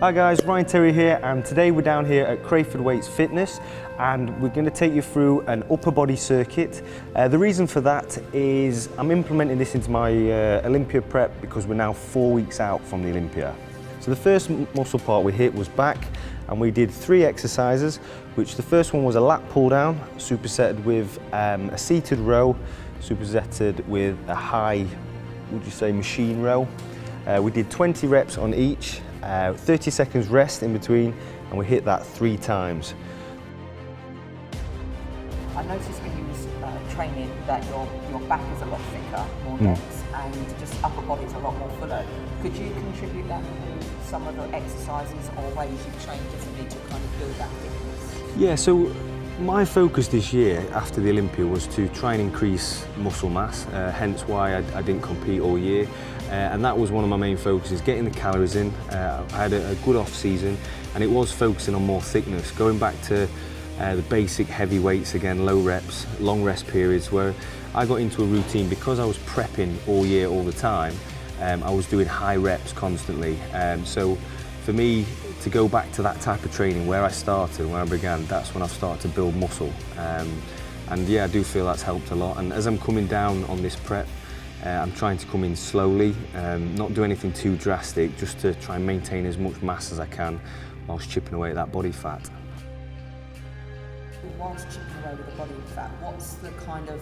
Hi guys, Ryan Terry here, and today we're down here at Crayford Weights Fitness and we're going to take you through an upper body circuit. The reason for that is I'm implementing this into my Olympia prep because we're now 4 weeks out from the Olympia. So the first muscle part we hit was back, and we did 3 exercises, which the first one was a lat pull down, supersetted with a seated row, supersetted with a high, would you say, machine row. We did 20 reps on each, 30 seconds rest in between, and we hit that 3 times. I noticed when you was training that your back is a lot thicker, more dense, and just upper body's a lot more fuller. Could you contribute that to some of the exercises or ways you've trained differently to kind of build that thickness? Yeah, so my focus this year after the Olympia was to try and increase muscle mass, hence why I didn't compete all year. And that was one of my main focuses, getting the calories in. I had a good off season, and it was focusing on more thickness, going back to the basic heavy weights again, low reps, long rest periods, where I got into a routine because I was prepping all year, all the time. I was doing high reps constantly. So for me to go back to that type of training where I started, where I began, that's when I've started to build muscle. And yeah, I do feel that's helped a lot. And as I'm coming down on this prep, I'm trying to come in slowly, not do anything too drastic, just to try and maintain as much mass as I can whilst chipping away at that body fat. Whilst chipping away with the body fat, what's the kind of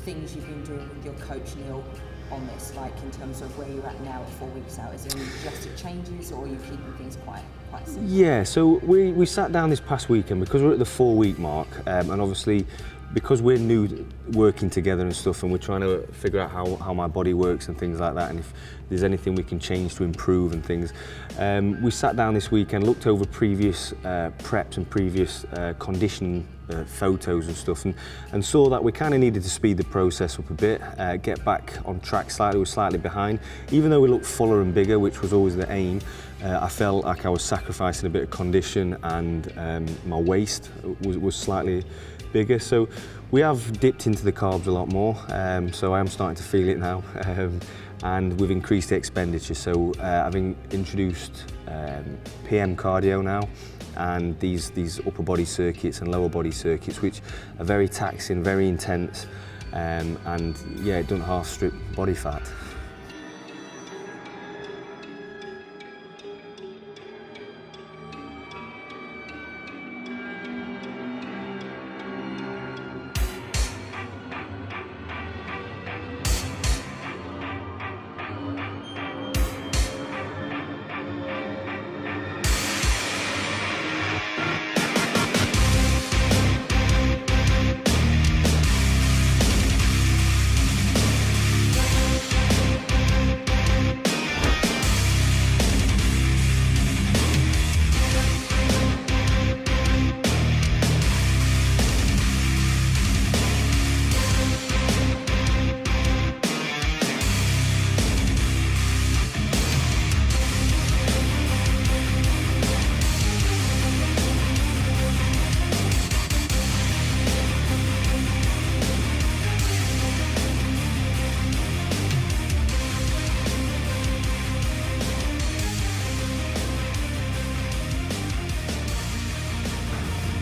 things you've been doing with your coach Neil on this, like in terms of where you're at now at 4 weeks out? Is there any drastic changes, or are you keeping things quite simple? Yeah, so we sat down this past weekend because we're at the 4-week mark, and obviously because we're new working together and stuff, and we're trying to figure out how my body works and things like that, and if there's anything we can change to improve and things. We sat down this weekend, looked over previous preps and previous conditioning photos and stuff, and saw that we kind of needed to speed the process up a bit, get back on track slightly. We were slightly behind. Even though we looked fuller and bigger, which was always the aim, I felt like I was sacrificing a bit of condition, and my waist was slightly bigger. So we have dipped into the carbs a lot more, so I am starting to feel it now, and we've increased the expenditure. So I've introduced PM cardio now, and these upper body circuits and lower body circuits, which are very taxing, very intense, and yeah, it doesn't half strip body fat.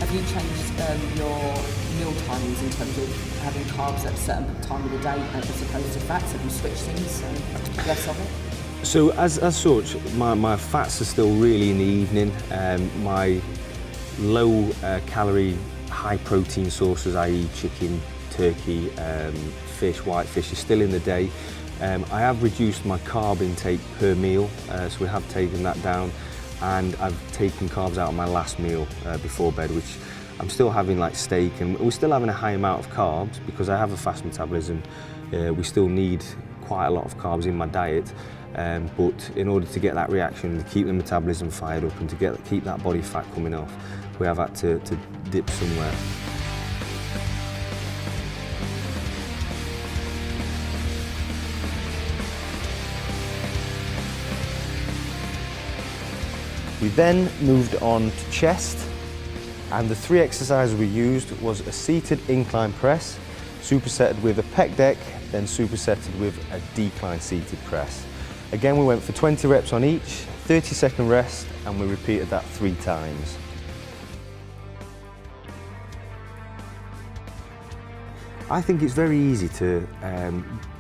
Have you changed your meal timings in terms of having carbs at a certain time of the day as opposed to fats? Have you switched things and less of it? So as such, my fats are still really in the evening. My low calorie, high protein sources, i.e. chicken, turkey, fish, white fish, is still in the day. I have reduced my carb intake per meal, so we have taken that down. And I've taken carbs out of my last meal before bed, which I'm still having, like steak, and we're still having a high amount of carbs because I have a fast metabolism. We still need quite a lot of carbs in my diet, but in order to get that reaction, to keep the metabolism fired up and to keep that body fat coming off, we have had to dip somewhere. We then moved on to chest, and the 3 exercises we used was a seated incline press, supersetted with a pec deck, then supersetted with a decline seated press. Again, we went for 20 reps on each, 30-second rest, and we repeated that 3 times. I think it's very easy to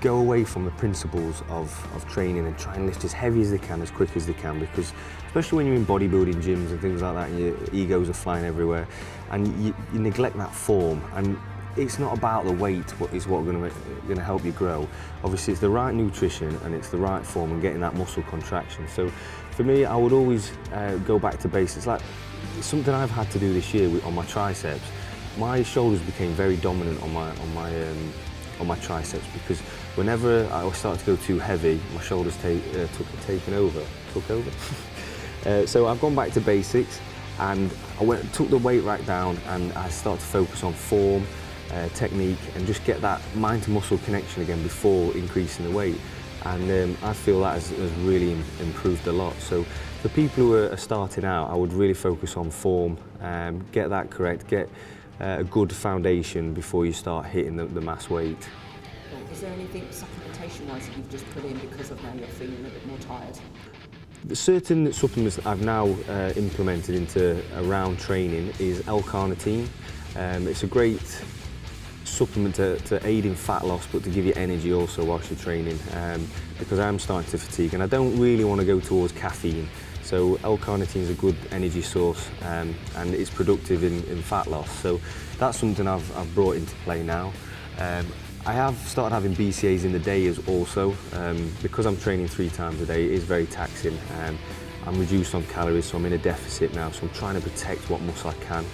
go away from the principles of training and try and lift as heavy as they can, as quick as they can, because especially when you're in bodybuilding gyms and things like that, and your egos are flying everywhere, and you neglect that form. And it's not about the weight is what going to help you grow. Obviously, it's the right nutrition and it's the right form and getting that muscle contraction. So for me, I would always go back to basics. Like something I've had to do this year on my triceps. My shoulders became very dominant on my triceps, because whenever I started to go too heavy, my shoulders took over. So I've gone back to basics, and I took the weight right down, and I started to focus on form, technique, and just get that mind to muscle connection again before increasing the weight. And I feel that has really improved a lot. So for people who are starting out, I would really focus on form, get that correct, get a good foundation before you start hitting the mass weight. Is there anything supplementation-wise that you've just put in because of now you're feeling a bit more tired? Certain supplements that I've now implemented into around training is L-carnitine. It's a great supplement to aid in fat loss, but to give you energy also whilst you're training, because I'm starting to fatigue and I don't really want to go towards caffeine. So L-carnitine is a good energy source, and it's productive in fat loss. So that's something I've brought into play now. I have started having BCAAs in the day as also, because I'm training 3 times a day. It is very taxing. I'm reduced on calories, so I'm in a deficit now, so I'm trying to protect what muscle I can.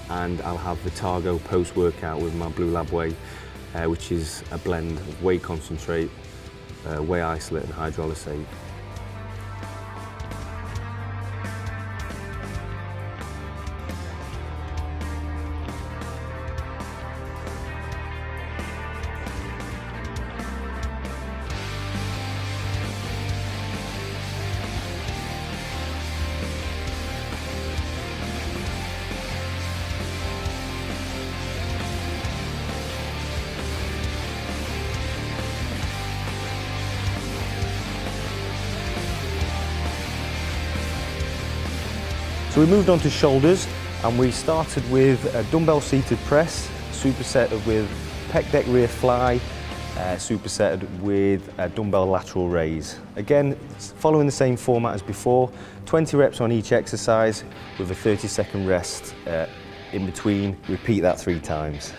And I'll have the Targo post-workout with my Blue Lab whey, which is a blend of whey concentrate, whey isolate and hydrolysate. So we moved on to shoulders, and we started with a dumbbell seated press, supersetted with pec deck rear fly, supersetted with a dumbbell lateral raise. Again, following the same format as before, 20 reps on each exercise with a 30-second rest in between. Repeat that 3 times.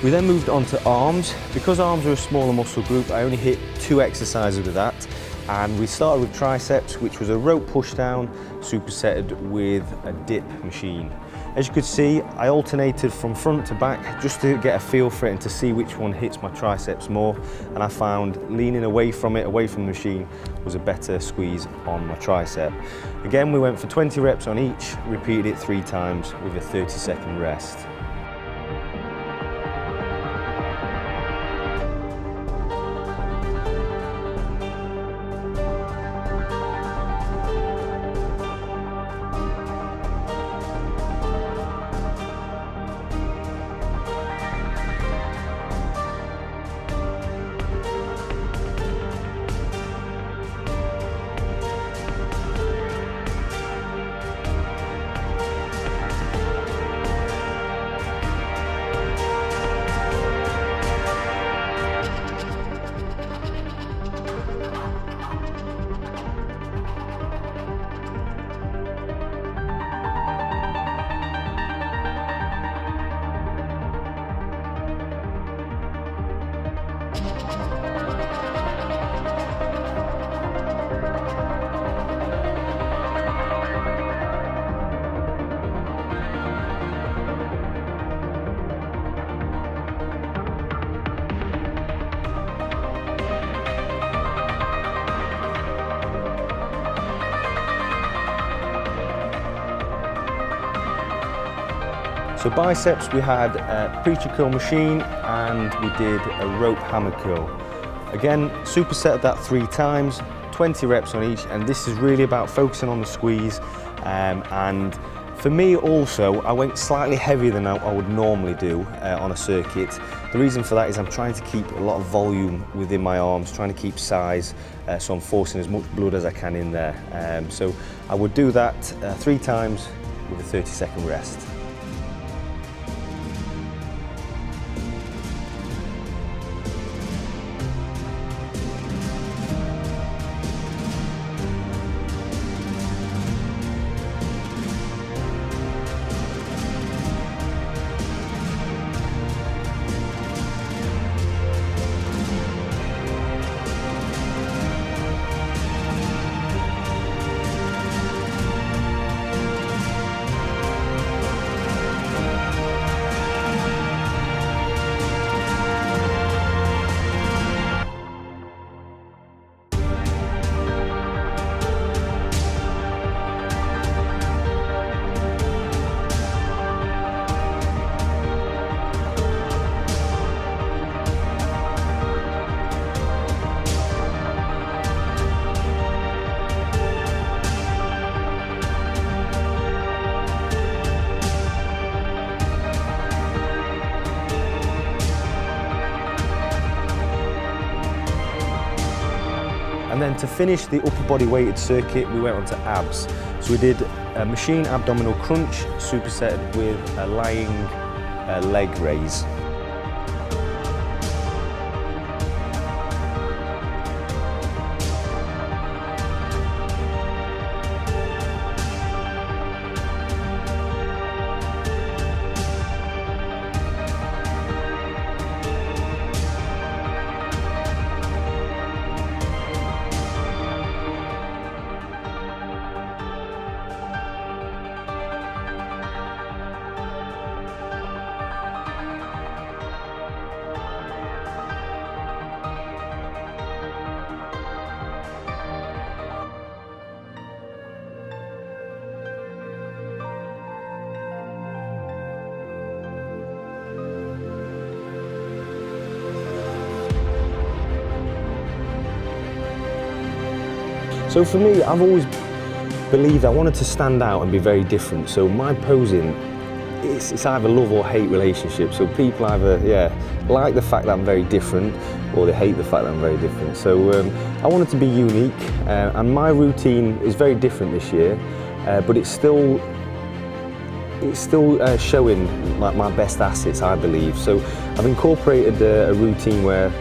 We then moved on to arms. Because arms are a smaller muscle group, I only hit 2 exercises with that. And we started with triceps, which was a rope push down, supersetted with a dip machine. As you could see, I alternated from front to back just to get a feel for it and to see which one hits my triceps more. And I found leaning away from the machine, was a better squeeze on my tricep. Again, we went for 20 reps on each, repeated it 3 times with a 30-second rest. So biceps, we had a preacher curl machine and we did a rope hammer curl. Again, superset that 3 times, 20 reps on each, and this is really about focusing on the squeeze. And for me also, I went slightly heavier than I would normally do on a circuit. The reason for that is I'm trying to keep a lot of volume within my arms, trying to keep size, so I'm forcing as much blood as I can in there. So I would do that 3 times with a 30-second rest. And then to finish the upper body weighted circuit, we went on to abs. So we did a machine abdominal crunch supersetted with a lying leg raise. So for me, I've always believed I wanted to stand out and be very different. So my posing, it's either love or hate relationship. So people either, like the fact that I'm very different, or they hate the fact that I'm very different. So I wanted to be unique, and my routine is very different this year, but it's still showing like my best assets, I believe. So I've incorporated a routine where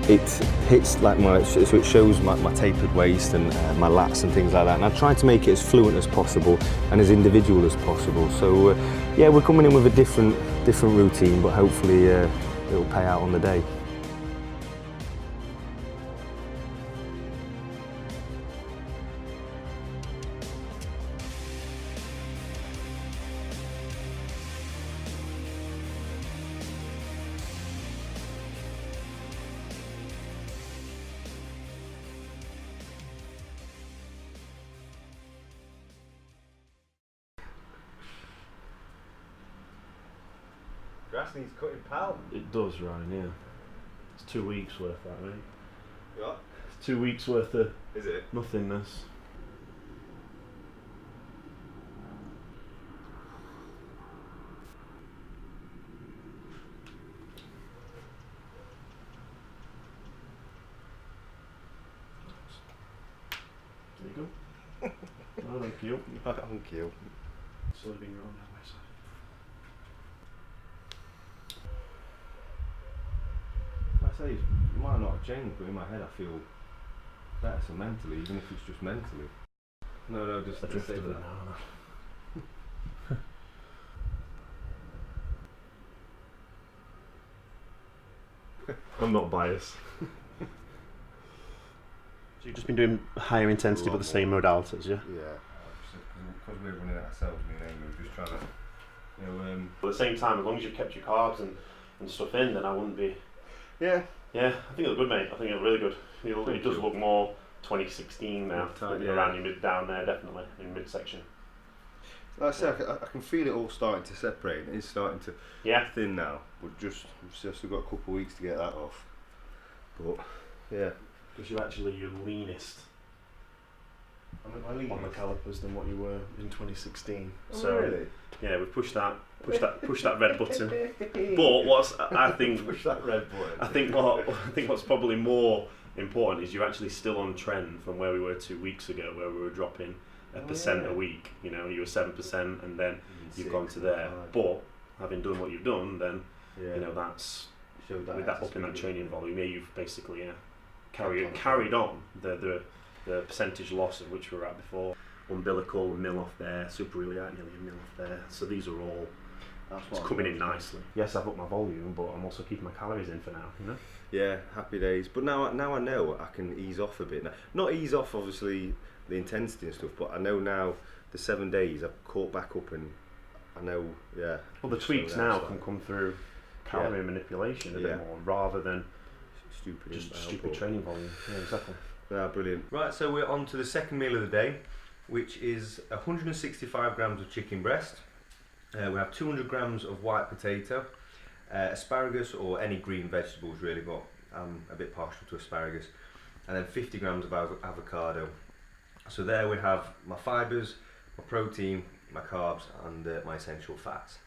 it hits like so it shows my tapered waist and my lats and things like that, and I try to make it as fluent as possible and as individual as possible. So yeah, we're coming in with a different routine, but hopefully it'll pay out on the day. Grass needs cutting, pal. It does, Ryan, yeah. It's 2 weeks worth, that, mate. What? It's 2 weeks worth of Is it? nothingness. There you go. Oh, thank you. Thank you. Serving your own on my side. I say it might not have changed, but in my head I feel better, so mentally, even if it's just mentally. No, just I to drifted say it that. now. I'm not biased. So you've just been doing higher intensity but the same modalities, yeah? Yeah, because we're running it ourselves, me and Amy, we're just trying to, But at the same time, as long as you've kept your carbs and stuff in, then I wouldn't be... Yeah, Yeah, I think it looked good, mate. I think it looked really good. It does look more 2016 now, Tight, yeah. around your mid down there, definitely, in midsection. Like I say, I can feel it all starting to separate. It's starting to thin now. But we've still got a couple of weeks to get that off. But yeah, Because you're actually your leanest on the calipers than what you were in 2016. Oh, So really? yeah, we've pushed that red button. But I think push that red button. I think what's probably more important is you're actually still on trend from where we were 2 weeks ago, where we were dropping a percent a week. You know, you were 7%, and then you've gone to there. But having done what you've done, then you know that's with that up in that training volume. Yeah, you've basically carried on the percentage loss of which we were at before. Umbilical, mil off there, suprailiac nearly a mil off there. So these are all it's coming in nicely. Yes, I've upped my volume, but I'm also keeping my calories in for now. You know. Yeah, happy days. But now I know I can ease off a bit. Now, not ease off, obviously, the intensity and stuff, but I know now the 7 days I've caught back up, and I know, yeah. Well, the tweaks now can come through calorie manipulation a bit more, rather than stupid training volume. Yeah, exactly. Yeah, brilliant. Right, so we're on to the second meal of the day, which is 165 grams of chicken breast. We have 200 grams of white potato, asparagus or any green vegetables really, but I'm a bit partial to asparagus, and then 50 grams of avocado. So there we have my fibres, my protein, my carbs, and my essential fats.